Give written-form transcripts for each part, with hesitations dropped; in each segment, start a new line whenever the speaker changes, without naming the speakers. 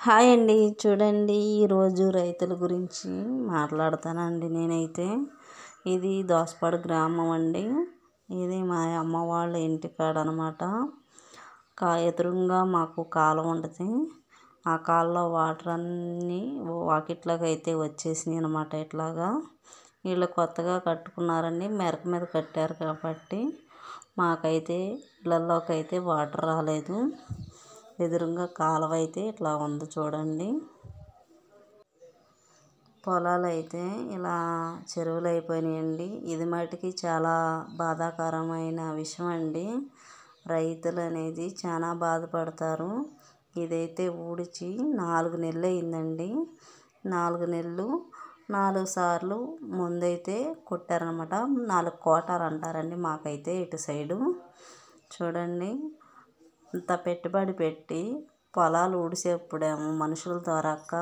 Hi అండి. చూడండి, ఈరోజు రైతుల గురించి మాట్లాడతానండి నేనైతే. ఇది దోసపాడు గ్రామం అండి. ఇది మా అమ్మ వాళ్ళ ఇంటికాడ అనమాట. ఎదురుగా మాకు కాలం ఉంటుంది. ఆ కాలంలో వాటర్ అన్నీ వాకిట్లోకి అయితే వచ్చేసినాయి అనమాట. ఇట్లాగా వీళ్ళు కొత్తగా కట్టుకున్నారండి, మెరక మీద కట్టారు కాబట్టి మాకైతే ఇళ్ళల్లోకి అయితే వాటర్ రాలేదు. ఎదురుగా కాలువ అయితే ఇట్లా ఉంది చూడండి. పొలాలు అయితే ఇలా చెరువులు అయిపోయినాయండి. ఇది మటుకి చాలా బాధాకరమైన విషయం అండి. రైతులు అనేది చాలా బాధపడతారు. ఇదైతే ఊడ్చి 4 నెలలు అయిందండి. 4 నెలలు 4 సార్లు ముందైతే కొట్టారనమాట. 4 కోటాలు అంటారండి మాకైతే ఇటు సైడు. చూడండి, ఇంత పెట్టుబడి పెట్టి పొలాలు ఊడిసేప్పుడేమో మనుషులు దొరక్క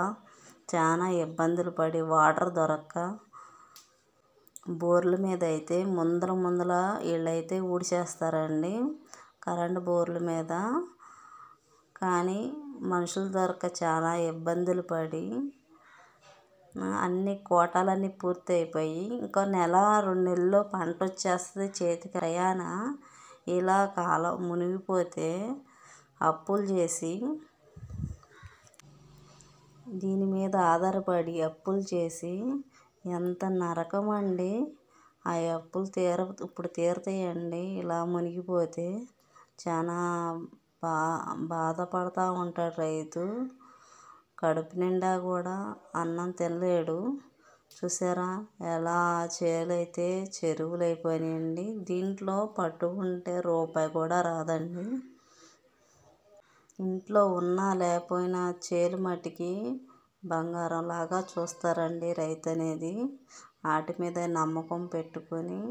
చాలా ఇబ్బందులు పడి వాటర్ దొరక్క బోర్ల మీద అయితే ముందల వీళ్ళైతే ఊడిసేస్తారండి, కరెంటు బోర్ల మీద. కానీ మనుషులు దొరక్క చాలా ఇబ్బందులు పడి అన్ని కోటాలన్నీ పూర్తి అయిపోయి ఇంకో నెల 2 నెలల్లో పంట వచ్చేస్తుంది చేతికి. ప్రయాణ ఇలా కాలం మునిగిపోతే అప్పులు చేసి దీని మీద ఆధారపడి అప్పులు చేసి ఎంత నరకం అండి. ఆ అప్పులు ఇప్పుడు తీరుతాయండి. ఇలా మునిగిపోతే చాలా బాధపడుతూ ఉంటాడు రైతు. కడుపు నిండా కూడా అన్నం తినలేడు. చూసారా ఎలా చేలైతే చెరువులు అయిపోయినాయండి. దీంట్లో పట్టుకుంటే రూపాయి కూడా రాదండి. ఇంట్లో ఉన్నా లేకపోయినా చేలు మట్టికి బంగారం లాగా చూస్తారండి రైతు అనేది. వాటి మీద నమ్మకం పెట్టుకొని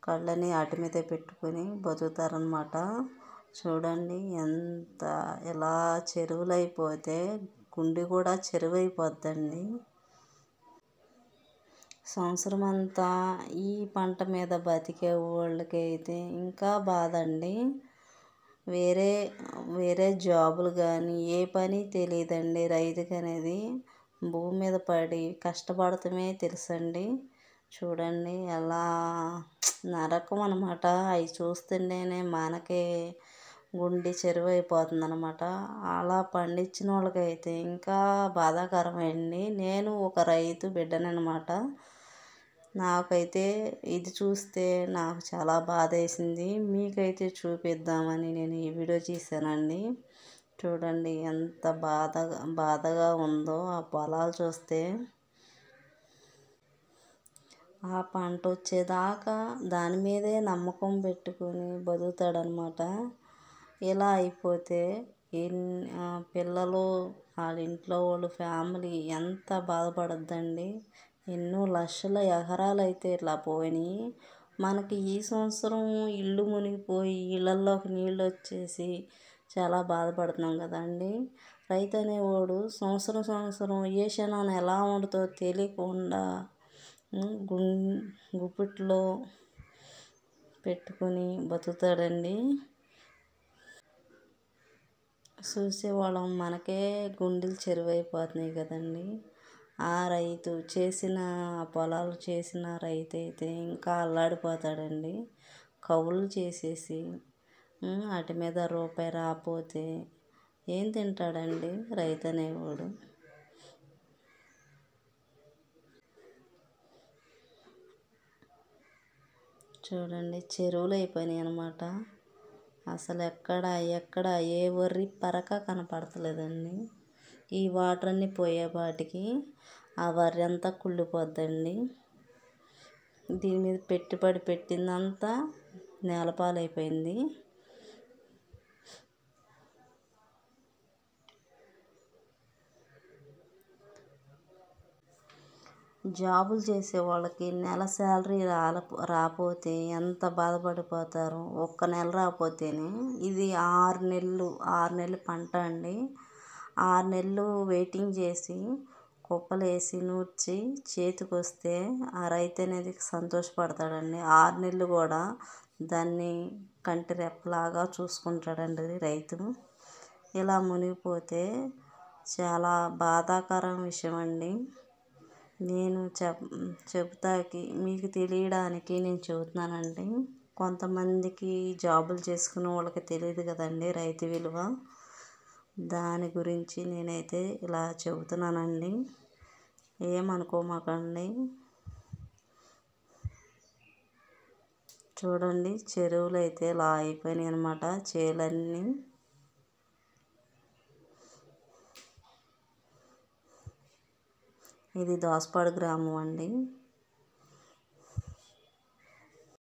కళ్ళని వాటి మీద పెట్టుకొని బతుకుతారనమాట. చూడండి, ఎంత ఎలా చెరువులు అయిపోతే గుండె కూడా చెరువు అయిపోద్దండి. సంవత్సరం అంతా ఈ పంట మీద బతికే వాళ్ళకైతే ఇంకా బాధ అండి. వేరే జాబులు కానీ ఏ పని తెలియదండి రైతుకి అనేది. భూమి మీద పడి కష్టపడటమే తెలుసండి. చూడండి ఎలా నరకం అనమాట. అవి చూస్తుంటేనే మనకే గుండె చెరువు అయిపోతుంది అనమాట. అలా పండించిన వాళ్ళకైతే ఇంకా బాధాకరమండి. నేను ఒక రైతు బిడ్డనమాట. నాకైతే ఇది చూస్తే నాకు చాలా బాధ వేసింది. మీకైతే చూపిద్దామని నేను ఈ వీడియో చేశానండి. చూడండి ఎంత బాధగా ఉందో ఆ పొలాలు చూస్తే. ఆ పంట వచ్చేదాకా దాని మీదే నమ్మకం పెట్టుకొని బతుకుతాడనమాట. ఇలా అయిపోతే పిల్లలు వాళ్ళ ఇంట్లో వాళ్ళు ఫ్యామిలీ ఎంత బాధపడద్దండి. ఎన్నో లక్షల ఎకరాలు అయితే ఇట్లా పోయినాయి. మనకి ఈ సంవత్సరం ఇల్లు మునిగిపోయి ఇళ్ళల్లోకి నీళ్ళు వచ్చేసి చాలా బాధపడుతున్నాం కదండి. రైతు అనేవాడు సంవత్సరం ఏ క్షణాన్ని ఎలా ఉంటుందో తెలియకుండా గుప్పిట్లో పెట్టుకొని బతుకుతాడండి. చూసేవాళ్ళం మనకే గుండెలు చెరువైపోతున్నాయి కదండి. ఆ రైతు పొలాలు చేసిన రైతు అయితే ఇంకా అల్లాడిపోతాడండి. కవులు చేసేసి వాటి మీద రూపాయి రాకపోతే ఏం తింటాడండి రైతు అనేవాడు. చూడండి, చెరువులు అయిపోయినాయి అనమాట. అసలు ఎక్కడ ఏ వర్రి పరక కనపడతలేదండి. ఈ వాటర్ అన్నీ పోయేపాటికి ఆ వర్రి అంతా కుళ్ళిపోద్దండి. దీని మీద పెట్టుబడి పెట్టిందంతా నేలపాలైపోయింది. జాబులు చేసే వాళ్ళకి నెల శాలరీ రాకపోతే ఎంత బాధపడిపోతారు. ఒక్క నెల రాకపోతేనే. ఇది 6 నెలలు పంట అండి. 6 నెలలు వెయిటింగ్ చేసి కుప్పలేసి నూర్చి చేతికి వస్తే ఆ రైతు అనేది సంతోషపడతాడండి. 6 నెలలు కూడా దాన్ని కంటి రెప్పలాగా చూసుకుంటాడండి రైతు. ఇలా మునిగిపోతే చాలా బాధాకరం విషయం అండి. నేను చెబుతాకి మీకు తెలియడానికి నేను చెబుతున్నానండి. కొంతమందికి జాబులు చేసుకునే వాళ్ళకి తెలియదు కదండి రైతు విలువ. దాని గురించి నేనైతే ఇలా చెబుతున్నానండి, ఏమనుకోమాకండి. చూడండి, చెరువులు అయితే ఇలా అయిపోయినాయి అన్నమాట, చేలన్నీ. ఇది దోసపాడు గ్రామం అండి.